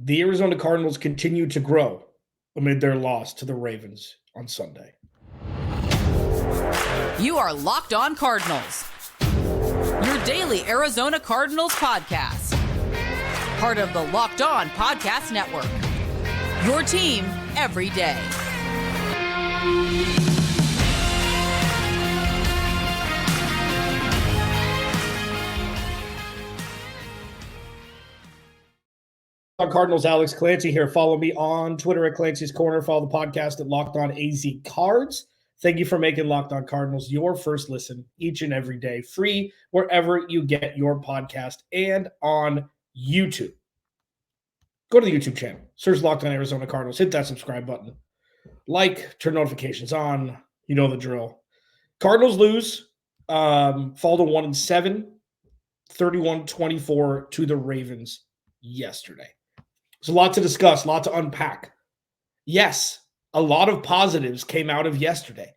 The Arizona Cardinals continue to grow amid their loss to the Ravens on Sunday. You are Locked On Cardinals, your daily Arizona Cardinals podcast. Part of the Locked On Podcast Network, your team every day. Cardinals, Alex Clancy here. Follow me on Twitter at Clancy's Corner. Follow the podcast at Locked On AZ Cards. Thank you for making Locked On Cardinals your first listen each and every day, free wherever you get your podcast and on YouTube. Go to the YouTube channel, search Locked On Arizona Cardinals, hit that subscribe button, like, turn notifications on. You know the drill. Cardinals lose, fall to 1-7, 31-24 to the Ravens yesterday. There's a lot to discuss, a lot to unpack. Yes, a lot of positives came out of yesterday.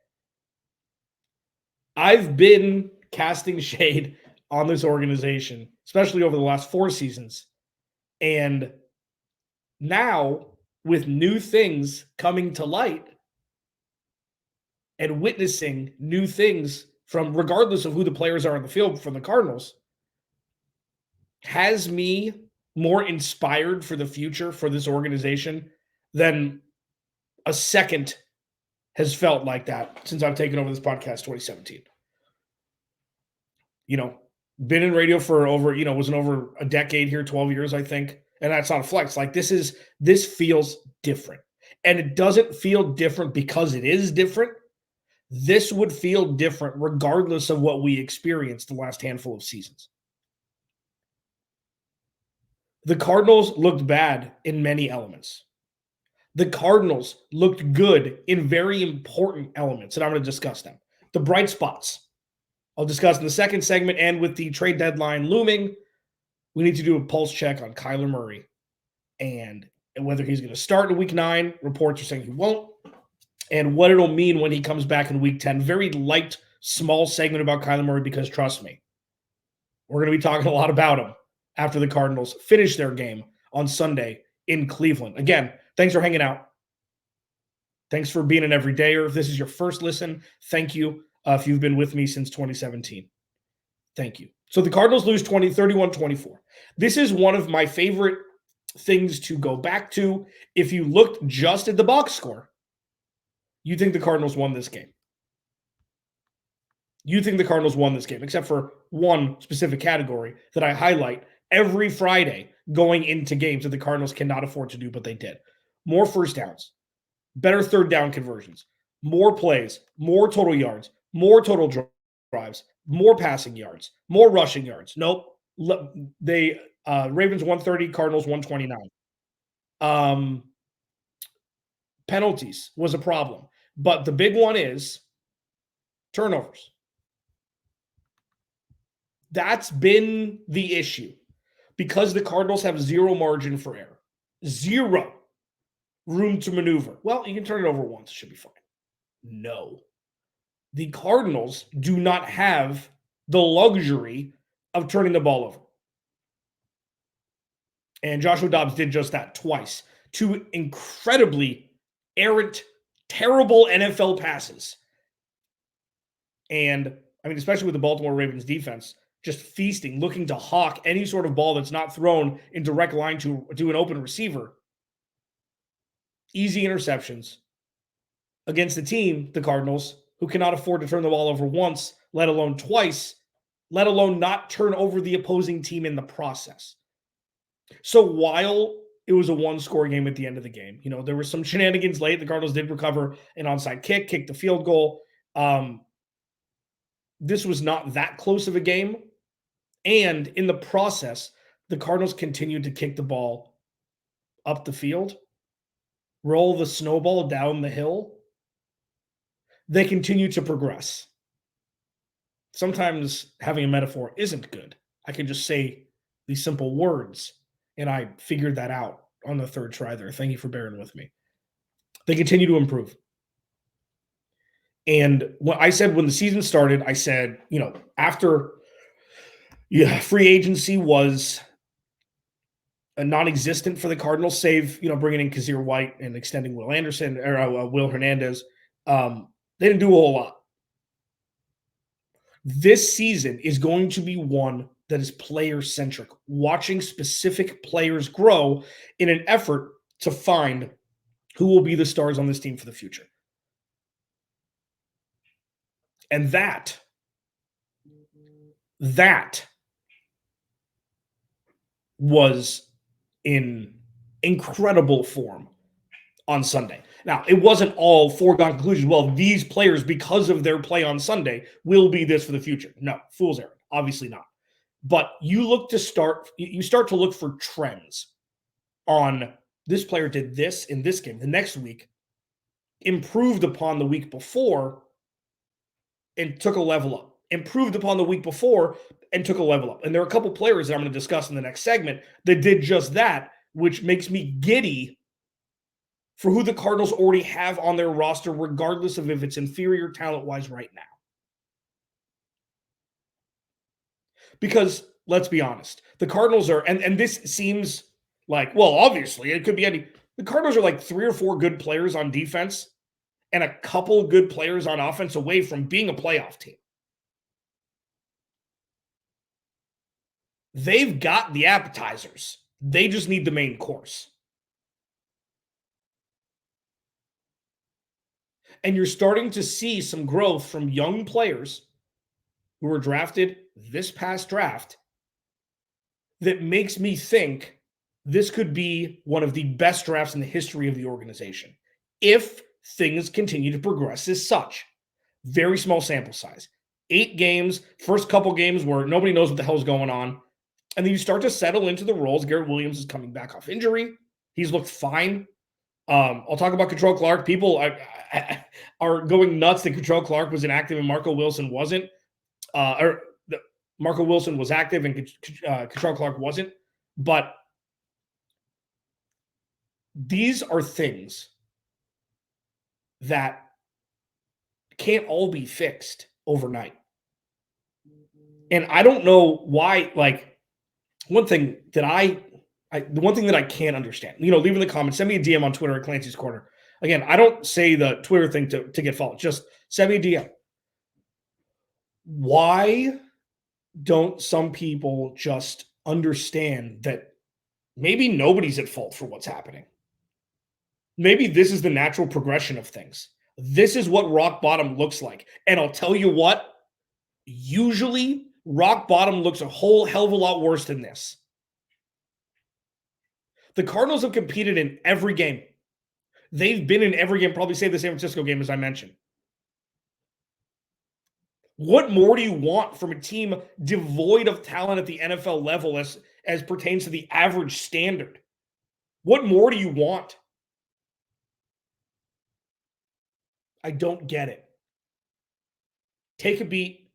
I've been casting shade on this organization, especially over the last 4 seasons. And now, with new things coming to light and witnessing new things from regardless of who the players are on the field from the Cardinals, has me more inspired for the future for this organization than a second has felt like that since I've taken over this podcast 2017. Been in radio for over, wasn't over a decade here, 12 years, I think. And that's not a flex. Like this feels different. And it doesn't feel different because it is different. This would feel different regardless of what we experienced the last handful of seasons. The Cardinals looked bad in many elements. The Cardinals looked good in very important elements, and I'm going to discuss them. The bright spots, I'll discuss in the second segment, and with the trade deadline looming, we need to do a pulse check on Kyler Murray and whether he's going to start in Week 9. Reports are saying he won't, and what it'll mean when he comes back in Week 10. Very light, small segment about Kyler Murray because, trust me, we're going to be talking a lot about him after the Cardinals finish their game on Sunday in Cleveland. Again, thanks for hanging out. Thanks for being an everydayer. If this is your first listen, thank you. If you've been with me since 2017, thank you. So the Cardinals lose 31-24. This is one of my favorite things to go back to. If you looked just at the box score, you think the Cardinals won this game. You think the Cardinals won this game, except for one specific category that I highlight every Friday going into games that the Cardinals cannot afford to do, but they did. More first downs, better third down conversions, more plays, more total yards, more total drives, more passing yards, more rushing yards. Nope. They Ravens 130, Cardinals 129. Penalties was a problem, but the big one is turnovers. That's been the issue because the Cardinals have zero margin for error, zero room to maneuver. Well, you can turn it over once. It should be fine. No. The Cardinals do not have the luxury of turning the ball over. And Joshua Dobbs did just that twice. 2 incredibly errant, terrible NFL passes. And, especially with the Baltimore Ravens defense, just feasting, looking to hawk any sort of ball that's not thrown in direct line to an open receiver. Easy interceptions against the team, the Cardinals, who cannot afford to turn the ball over once, let alone twice, let alone not turn over the opposing team in the process. So while it was a one-score game at the end of the game, there were some shenanigans late. The Cardinals did recover an onside kick, kicked the field goal. This was not that close of a game. And in the process, the Cardinals continued to kick the ball up the field, roll the snowball down the hill. They continue to progress. Sometimes having a metaphor isn't good. I can just say these simple words, and I figured that out on the third try there. Thank you for bearing with me. They continue to improve. And what I said when the season started, I said, after free agency was non-existent for the Cardinals, save, bringing in Kazir White and extending Will Anderson or Will Hernandez. They didn't do a whole lot. This season is going to be one that is player-centric, watching specific players grow in an effort to find who will be the stars on this team for the future. And that was in incredible form on Sunday. Now, it wasn't all foregone conclusions. Well, these players, because of their play on Sunday, will be this for the future. No, fool's errand. Obviously not. But you start to look for trends on this player did this in this game. The next week, improved upon the week before and took a level up. Improved upon the week before and took a level up. And there are a couple players that I'm going to discuss in the next segment that did just that, which makes me giddy for who the Cardinals already have on their roster, regardless of if it's inferior talent-wise right now. Because, let's be honest, the Cardinals are, and this seems like, well, obviously, it could be any, the Cardinals are like 3 or 4 good players on defense and a couple good players on offense away from being a playoff team. They've got the appetizers. They just need the main course. And you're starting to see some growth from young players who were drafted this past draft that makes me think this could be one of the best drafts in the history of the organization if things continue to progress as such. Very small sample size. 8 games, first couple games where nobody knows what the hell is going on. And then you start to settle into the roles. Garrett Williams is coming back off injury. He's looked fine. I'll talk about Control Clark. People are going nuts that Control Clark was inactive and Marco Wilson wasn't. Marco Wilson was active and Control Clark wasn't. But these are things that can't all be fixed overnight. And I don't know why, one thing that the one thing that I can't understand, leave in the comments, send me a DM on Twitter at Clancy's Corner. Again, I don't say the Twitter thing to get followed. Just send me a DM. Why don't some people just understand that maybe nobody's at fault for what's happening? Maybe this is the natural progression of things. This is what rock bottom looks like. And I'll tell you what, usually rock bottom looks a whole hell of a lot worse than this. The Cardinals have competed in every game. They've been in every game, probably save the San Francisco game, as I mentioned. What more do you want from a team devoid of talent at the NFL level as pertains to the average standard? What more do you want? I don't get it. Take a beat.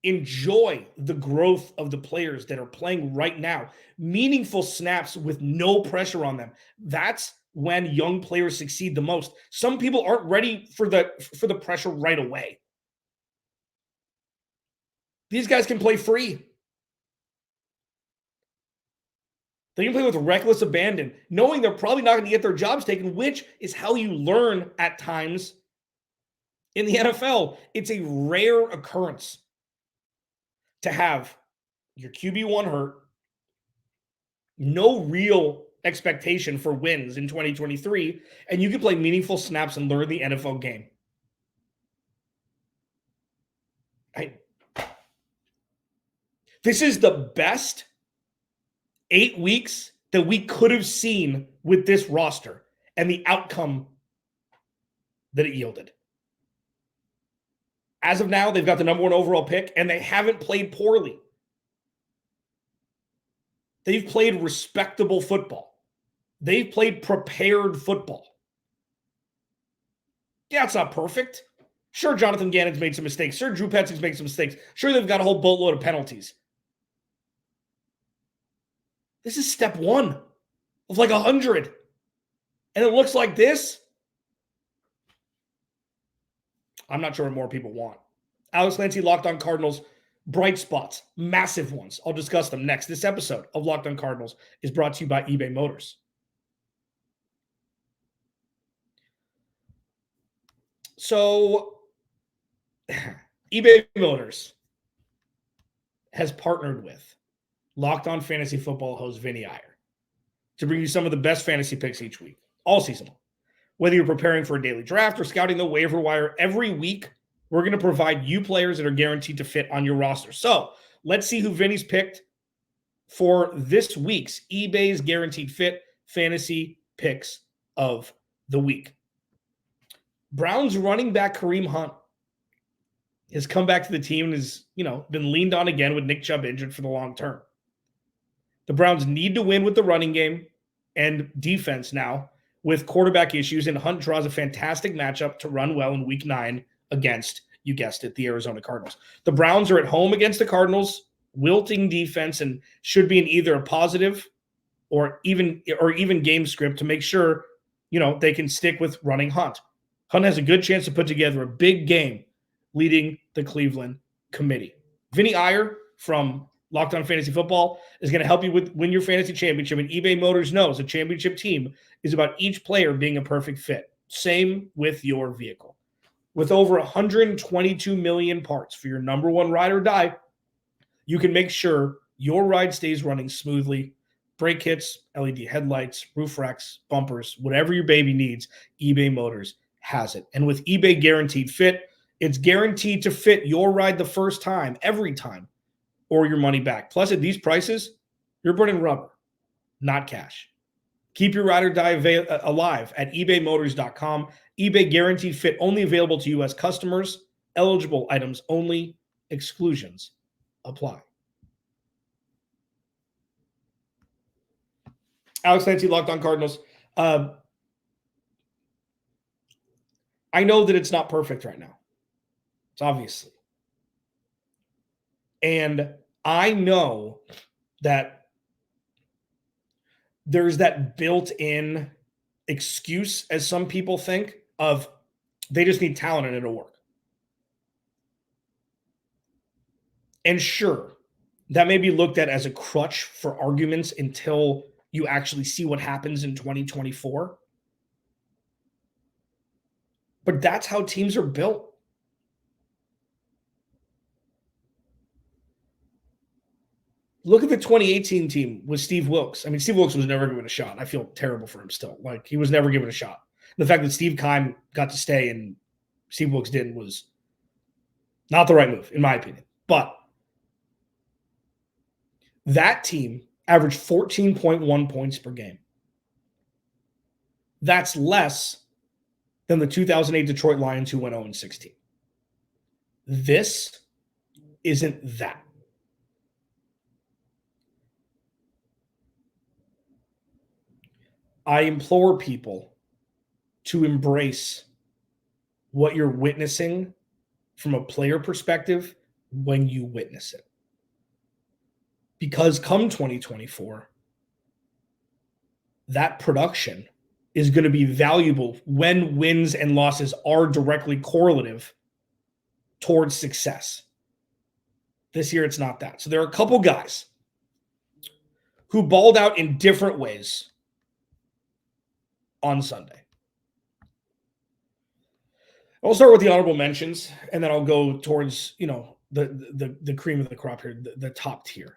Enjoy the growth of the players that are playing right now. Meaningful snaps with no pressure on them. That's when young players succeed the most. Some people aren't ready for the pressure right away. These guys can play free. They can play with reckless abandon, knowing they're probably not going to get their jobs taken, which is how you learn at times in the NFL. It's a rare occurrence to have your QB1 hurt, no real expectation for wins in 2023, and you can play meaningful snaps and learn the NFL game. This is the best 8 weeks that we could have seen with this roster and the outcome that it yielded. As of now, they've got the number 1 overall pick, and they haven't played poorly. They've played respectable football. They've played prepared football. Yeah, it's not perfect. Sure, Jonathan Gannon's made some mistakes. Sure, Drew Petzing's made some mistakes. Sure, they've got a whole boatload of penalties. This is step 1 of like 100. And it looks like this. I'm not sure what more people want. Alex Clancy, Locked On Cardinals. Bright spots, massive ones. I'll discuss them next. This episode of Locked On Cardinals is brought to you by eBay Motors. So, eBay Motors has partnered with Locked On Fantasy Football host Vinny Iyer to bring you some of the best fantasy picks each week, all season long. Whether you're preparing for a daily draft or scouting the waiver wire, every week we're going to provide you players that are guaranteed to fit on your roster. So let's see who Vinny's picked for this week's eBay's Guaranteed Fit Fantasy Picks of the Week. Browns running back Kareem Hunt has come back to the team and has, been leaned on again with Nick Chubb injured for the long term. The Browns need to win with the running game and defense now with quarterback issues, and Hunt draws a fantastic matchup to run well in Week 9 against, you guessed it, the Arizona Cardinals. The Browns are at home against the Cardinals, wilting defense, and should be in either a positive or even game script to make sure, they can stick with running Hunt. Hunt has a good chance to put together a big game leading the Cleveland committee. Vinny Iyer from Locked On Fantasy Football is going to help you win your fantasy championship, and eBay Motors knows a championship team is about each player being a perfect fit. Same with your vehicle. With over 122 million parts for your number one ride or die, you can make sure your ride stays running smoothly. Brake kits, LED headlights, roof racks, bumpers, whatever your baby needs, eBay Motors has it. And with eBay Guaranteed Fit, it's guaranteed to fit your ride the first time, every time, or your money back. Plus, at these prices, you're burning rubber, not cash. Keep your ride or die alive at ebaymotors.com. eBay Guaranteed Fit only available to U.S. customers. Eligible items only. Exclusions apply. Alex Clancy, Locked On Cardinals. I know that it's not perfect right now. It's obviously. And I know that there's that built-in excuse, as some people think, of they just need talent and it'll work. And sure, that may be looked at as a crutch for arguments until you actually see what happens in 2024. But that's how teams are built. Look at the 2018 team with Steve Wilks. I mean, Steve Wilks was never given a shot. I feel terrible for him still. Like, he was never given a shot. The fact that Steve Keim got to stay and Steve Wilks didn't was not the right move, in my opinion. But that team averaged 14.1 points per game. That's less than the 2008 Detroit Lions, who went 0-16. This isn't that. I implore people to embrace what you're witnessing from a player perspective when you witness it. Because come 2024, that production is going to be valuable when wins and losses are directly correlative towards success. This year, it's not that. So there are a couple guys who balled out in different ways on Sunday. I'll start with the honorable mentions, and then I'll go towards, the cream of the crop here, the top tier.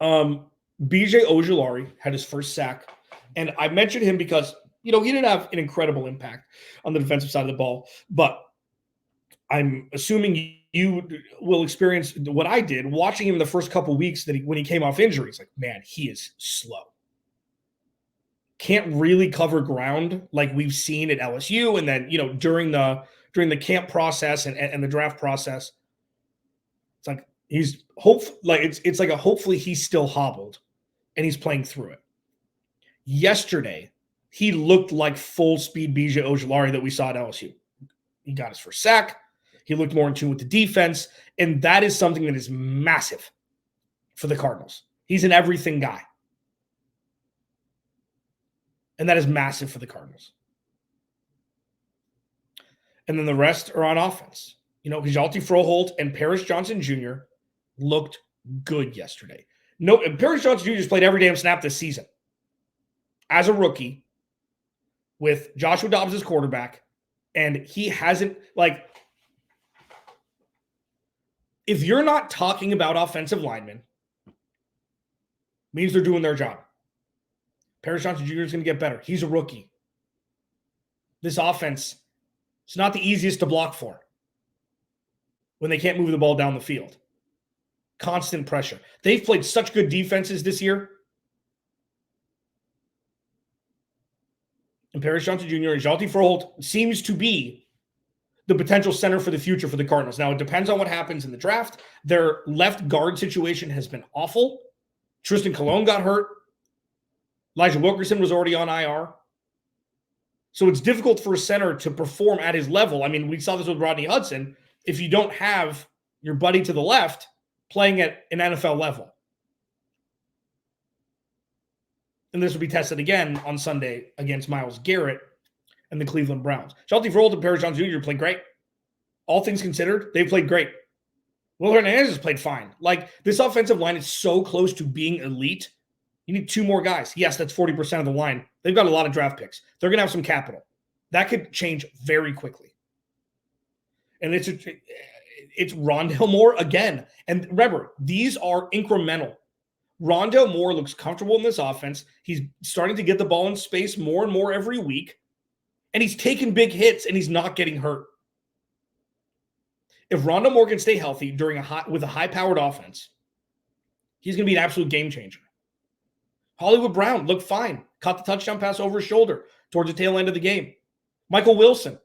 BJ Ojulari had his first sack, and I mentioned him because, he didn't have an incredible impact on the defensive side of the ball, but I'm assuming you will experience what I did watching him the first couple weeks when he came off injury. It's like, man, he is slow. Can't really cover ground like we've seen at LSU, and then during the camp process and the draft process, it's like it's like a hopefully he's still hobbled and he's playing through it. Yesterday, he looked like full speed BJ Ojulari that we saw at LSU. He got his first sack. He looked more in tune with the defense, and that is something that is massive for the Cardinals. He's an everything guy. And that is massive for the Cardinals. And then the rest are on offense. Hjalti Froholt and Paris Johnson Jr. looked good yesterday. No, Paris Johnson Jr. has played every damn snap this season as a rookie with Joshua Dobbs as quarterback, and he hasn't, if you're not talking about offensive linemen, means they're doing their job. Paris Johnson Jr. is going to get better. He's a rookie. This offense, it's not the easiest to block for when they can't move the ball down the field. Constant pressure. They've played such good defenses this year. And Paris Johnson Jr. and Hjalti Froholt seems to be the potential center for the future for the Cardinals. Now, it depends on what happens in the draft. Their left guard situation has been awful. Tristan Colon got hurt. Elijah Wilkerson was already on IR. So it's difficult for a center to perform at his level. I mean, we saw this with Rodney Hudson. If you don't have your buddy to the left playing at an NFL level. And this will be tested again on Sunday against Myles Garrett and the Cleveland Browns. Hjalti Froholt and Paris Johnson Jr. played great. All things considered, they played great. Will Hernandez has played fine. This offensive line is so close to being elite. You need 2 more guys. Yes, that's 40% of the line. They've got a lot of draft picks. They're going to have some capital. That could change very quickly. And it's Rondale Moore again. And remember, these are incremental. Rondale Moore looks comfortable in this offense. He's starting to get the ball in space more and more every week. And he's taking big hits, and he's not getting hurt. If Rondale Moore can stay healthy with a high-powered offense, he's going to be an absolute game changer. Hollywood Brown looked fine. Caught the touchdown pass over his shoulder towards the tail end of the game. Michael Wilson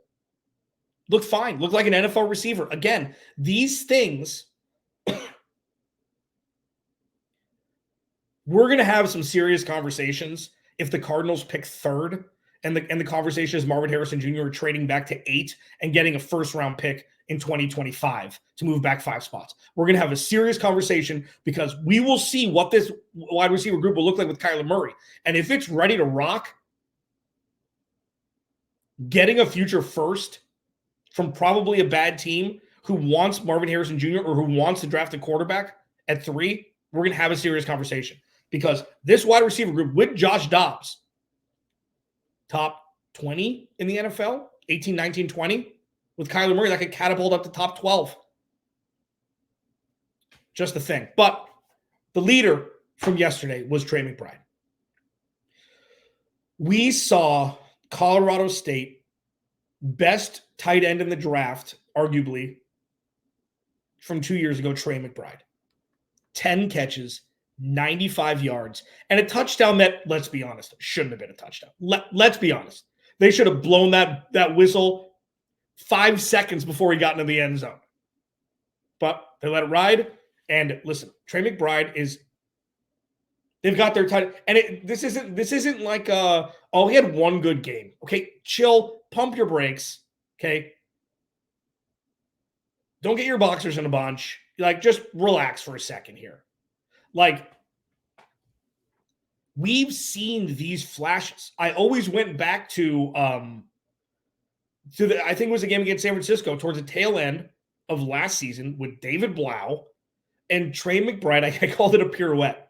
looked fine. Looked like an NFL receiver. Again, these things, we're going to have some serious conversations if the Cardinals pick 3rd and the conversation is Marvin Harrison Jr. trading back to 8 and getting a first-round pick in 2025 to move back 5 spots. We're going to have a serious conversation because we will see what this wide receiver group will look like with Kyler Murray. And if it's ready to rock, getting a future first from probably a bad team who wants Marvin Harrison Jr. or who wants to draft a quarterback at 3, we're going to have a serious conversation because this wide receiver group with Josh Dobbs, top 20 in the NFL, 18, 19, 20, with Kyler Murray, that could catapult up to top 12. Just the thing. But the leader from yesterday was Trey McBride. We saw Colorado State, best tight end in the draft, arguably, from 2 years ago, Trey McBride. 10 catches, 95 yards, and a touchdown that, let's be honest, shouldn't have been a touchdown. Let's be honest. They should have blown that whistle 5 seconds before he got into the end zone. But they let it ride. And listen, Trey McBride they've got their tight. And this isn't like he had one good game. Okay, chill, pump your brakes. Okay. Don't get your boxers in a bunch. Just relax for a second here. We've seen these flashes. I always went back to I think it was a game against San Francisco towards the tail end of last season with David Blau and Trey McBride. I called it a pirouette.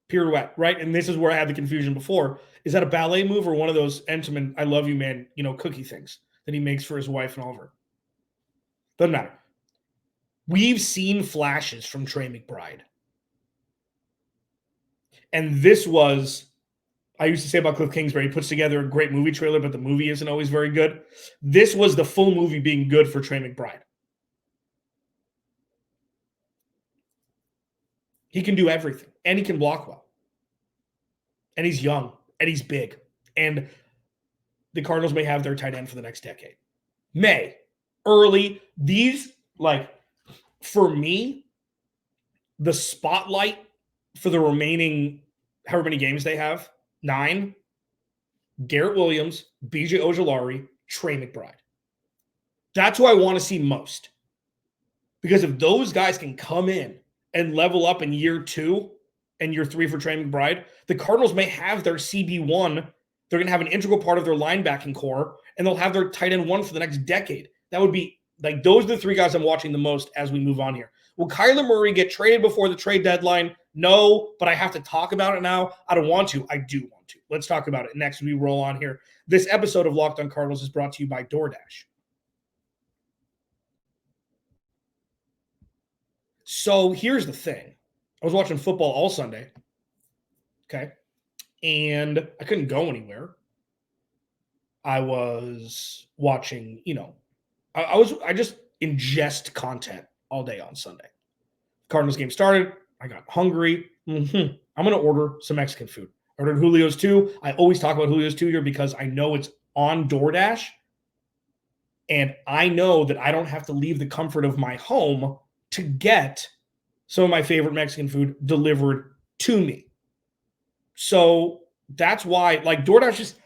Pirouette, right? And this is where I had the confusion before. Is that a ballet move or one of those Entenmann, I love you, man, cookie things that he makes for his wife and Oliver? Doesn't matter. We've seen flashes from Trey McBride. And this was, I used to say about Cliff Kingsbury, he puts together a great movie trailer, but the movie isn't always very good. This was the full movie being good for Trey McBride. He can do everything, and he can block well. And he's young, and he's big. And the Cardinals may have their tight end for the next decade. Early. These, for me, the spotlight for the remaining however many games they have, 9, Garrett Williams, BJ Ojulari, Trey McBride. That's who I want to see most. Because if those guys can come in and level up in year 2 and year 3 for Trey McBride, the Cardinals may have their CB1. They're going to have an integral part of their linebacking core, and they'll have their tight end 1 for the next decade. That would be Like, those are the three guys I'm watching the most as we move on here. Will Kyler Murray get traded before the trade deadline? No, but I have to talk about it now. I don't want to. I do want to. Let's talk about it next. We roll on here. This episode of Locked on Cardinals is brought to you by DoorDash. So here's the thing. I was watching football all Sunday. Okay. And I couldn't go anywhere. I was watching, I just ingest content all day on Sunday. Cardinals game started. I got hungry. I'm going to order some Mexican food. I ordered Julio's too. I always talk about Julio's too here because I know it's on DoorDash. And I know that I don't have to leave the comfort of my home to get some of my favorite Mexican food delivered to me. So that's why, like, DoorDash, just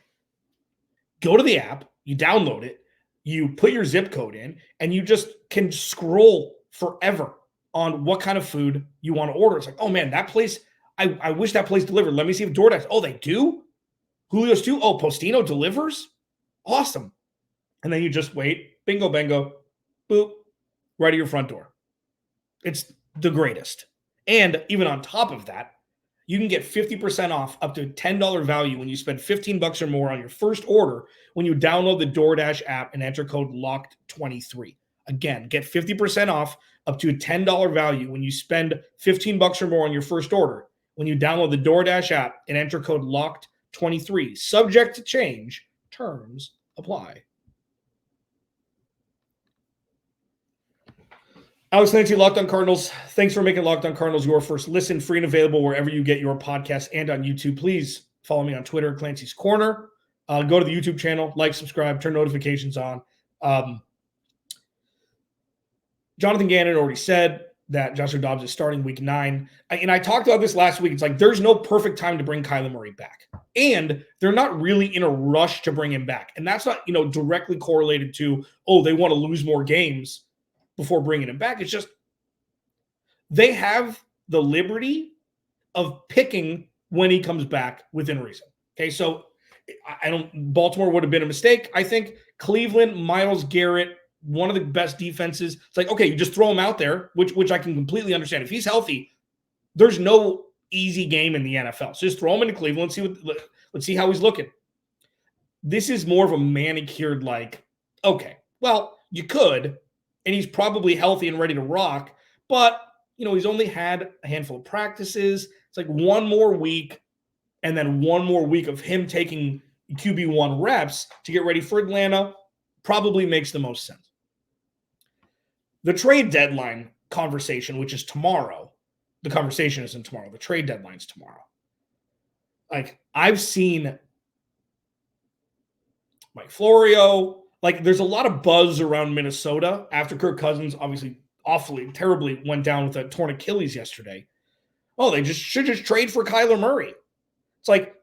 go to the app, you download it, you put your zip code in, and you just can scroll forever on what kind of food you want to order. It's like, oh man, that place, I wish that place delivered. Let me see if DoorDash, oh, they do? Julio's too? Oh, Postino delivers? Awesome. And then you just wait, bingo, bango, boop, right at your front door. It's the greatest. And even on top of that, you can get 50% off up to a $10 value when you spend $15 or more on your first order when you download the DoorDash app and enter code LOCKED23. Again, get 50% off up to a $10 value when you spend $15 or more on your first order when you download the DoorDash app and enter code LOCKED23. Subject to change. Terms apply. Alex Clancy, Locked on Cardinals. Thanks for making Locked on Cardinals your first listen, free and available wherever you get your podcast and on YouTube. Please follow me on Twitter, Clancy's Corner. Go to the YouTube channel, like, subscribe, turn notifications on. Jonathan Gannon already said that Joshua Dobbs is starting week 9. And I talked about this last week. It's like there's no perfect time to bring Kyler Murray back. And they're not really in a rush to bring him back. And that's not, directly correlated to, they want to lose more games before bringing him back. It's just they have the liberty of picking when he comes back within reason. Okay, so Baltimore would have been a mistake. I think Cleveland, Myles Garrett, one of the best defenses. It's like, okay, you just throw him out there, which I can completely understand. If he's healthy, there's no easy game in the NFL. So just throw him into Cleveland, let's see how he's looking. This is more of a manicured, like, okay, well, you could, and he's probably healthy and ready to rock, but, he's only had a handful of practices. It's like one more week and then one more week of him taking QB1 reps to get ready for Atlanta probably makes the most sense. The trade deadline conversation, which is tomorrow, the conversation isn't tomorrow. The trade deadline's tomorrow. Like, I've seen Mike Florio. Like, there's a lot of buzz around Minnesota after Kirk Cousins, obviously, awfully, terribly went down with a torn Achilles yesterday. Oh, they should just trade for Kyler Murray. It's like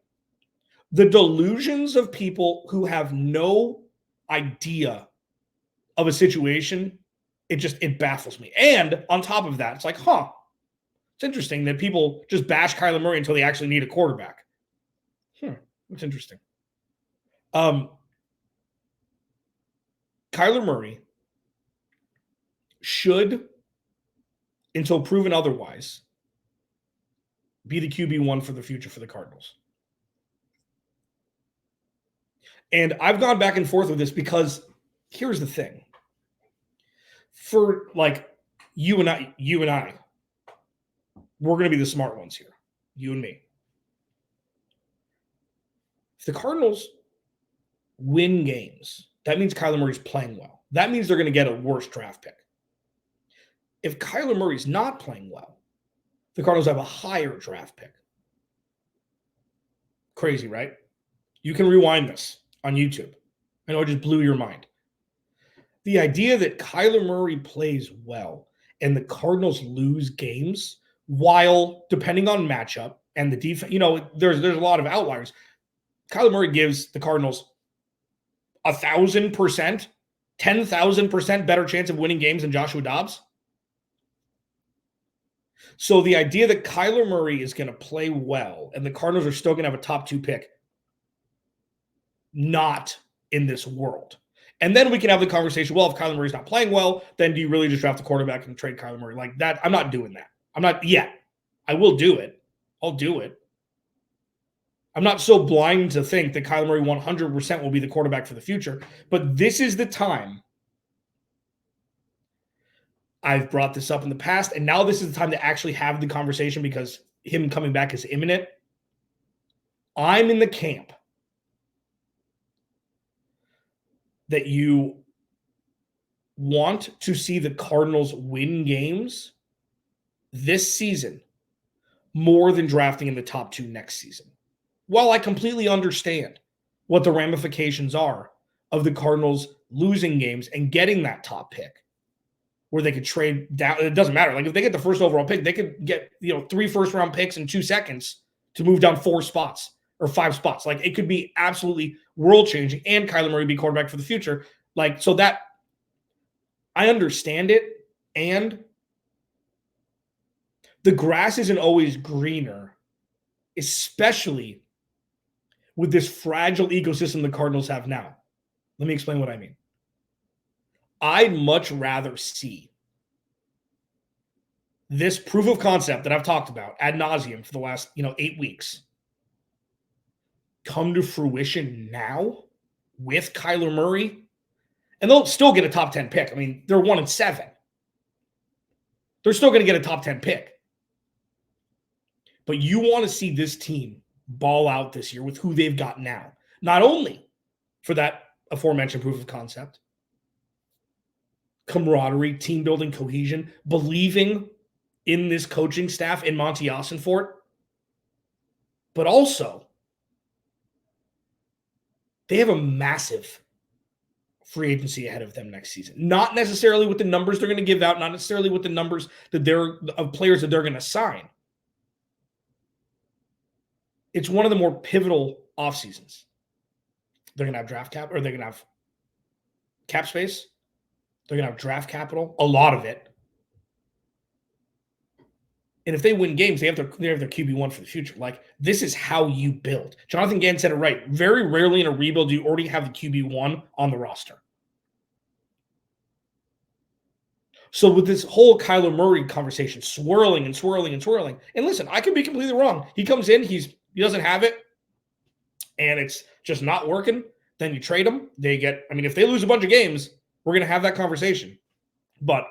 the delusions of people who have no idea of a situation. It baffles me. And on top of that, it's like, it's interesting that people just bash Kyler Murray until they actually need a quarterback. That's interesting. Kyler Murray should, until proven otherwise, be the QB1 for the future for the Cardinals. And I've gone back and forth with this because here's the thing. For like you and I, we're going to be the smart ones here, you and me. If the Cardinals win games, that means Kyler Murray's playing well. That means they're going to get a worse draft pick. If Kyler Murray's not playing well, the Cardinals have a higher draft pick. Crazy, right? You can rewind this on YouTube. I know it just blew your mind. The idea that Kyler Murray plays well and the Cardinals lose games while, depending on matchup and the defense, there's a lot of outliers. Kyler Murray gives the Cardinals 1,000%, 10,000% better chance of winning games than Joshua Dobbs. So the idea that Kyler Murray is going to play well and the Cardinals are still going to have a top 2 pick, not in this world. And then we can have the conversation, well, if Kyler Murray's not playing well, then do you really just draft a quarterback and trade Kyler Murray? Like that, I'm not doing that. I'm not yet. I will do it. I'll do it. I'm not so blind to think that Kyler Murray 100% will be the quarterback for the future. But this is the time. I've brought this up in the past, and now this is the time to actually have the conversation because him coming back is imminent. I'm in the camp that you want to see the Cardinals win games this season more than drafting in the top 2 next season. While I completely understand what the ramifications are of the Cardinals losing games and getting that top pick where they could trade down, it doesn't matter. Like if they get the first overall pick, they could get 3 first-round picks in 2 seconds to move down 4 spots or 5 spots. Like it could be absolutely world-changing, and Kyler Murray be quarterback for the future. Like, so that I understand it, and the grass isn't always greener, especially with this fragile ecosystem the Cardinals have now. Let me explain what I mean. I'd much rather see this proof of concept that I've talked about ad nauseum for the last 8 weeks come to fruition now with Kyler Murray, and they'll still get a top 10 pick. I mean, they're 1-7. They're still going to get a top 10 pick. But you want to see this team ball out this year with who they've got now. Not only for that aforementioned proof of concept, camaraderie, team building, cohesion, believing in this coaching staff in Monty Ossenfort, but also they have a massive free agency ahead of them next season. Not necessarily with the numbers they're going to give out, not necessarily with the numbers that of players that they're going to sign. It's one of the more pivotal off seasons. They're going to have draft cap, or they're going to have cap space. They're going to have draft capital, a lot of it. And if they win games, they have their QB1 for the future. Like, this is how you build. Jonathan Gann said it right. Very rarely in a rebuild do you already have the QB1 on the roster. So with this whole Kyler Murray conversation swirling and swirling and swirling, and listen, I could be completely wrong. He comes in, he doesn't have it, and it's just not working. Then you trade him. If they lose a bunch of games, we're going to have that conversation. But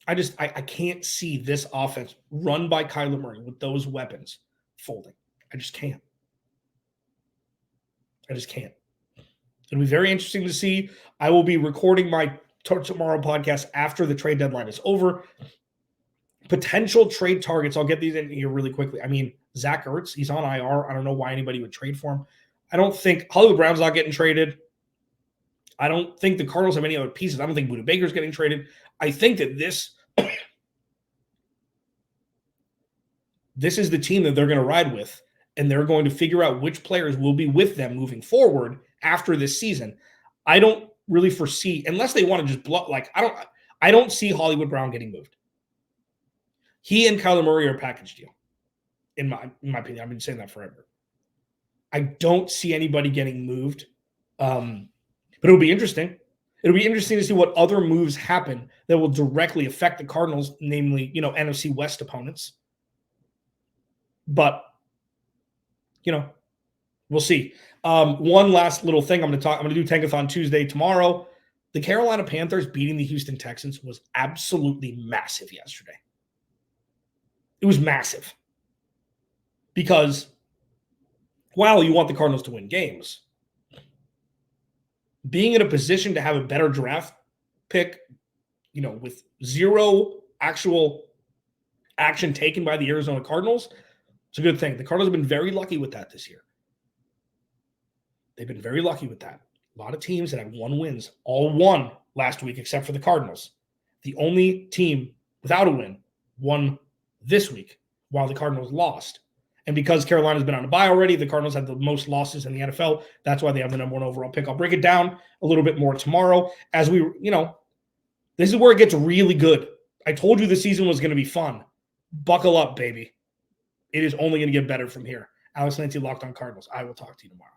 I can't see this offense run by Kyler Murray with those weapons folding. I just can't. It'll be very interesting to see. I will be recording my tomorrow podcast after the trade deadline is over. Potential trade targets. I'll get these in here really quickly. I mean, Zach Ertz, he's on IR. I don't know why anybody would trade for him. I don't think Hollywood Brown's not getting traded. I don't think the Cardinals have any other pieces. I don't think Budda Baker's getting traded. I think that this is the team that they're going to ride with, and they're going to figure out which players will be with them moving forward after this season. I don't really foresee, unless they want to just blow, I don't see Hollywood Brown getting moved. He and Kyler Murray are a package deal, in my opinion. I've been saying that forever. I don't see anybody getting moved. But it'll be interesting. It'll be interesting to see what other moves happen that will directly affect the Cardinals, namely, NFC West opponents. But, we'll see. One last little thing I'm going to do Tankathon Tuesday tomorrow. The Carolina Panthers beating the Houston Texans was absolutely massive yesterday. It was massive. Because while you want the Cardinals to win games, being in a position to have a better draft pick, with zero actual action taken by the Arizona Cardinals, it's a good thing. The Cardinals have been very lucky with that this year. They've been very lucky with that. A lot of teams that have 1 wins, all won last week except for the Cardinals. The only team without a win won this week while the Cardinals lost. And because Carolina's been on a bye already, the Cardinals have the most losses in the NFL. That's why they have the number 1 overall pick. I'll break it down a little bit more tomorrow as we, this is where it gets really good. I told you the season was going to be fun. Buckle up, baby. It is only going to get better from here. Alex Clancy, Locked On Cardinals. I will talk to you tomorrow.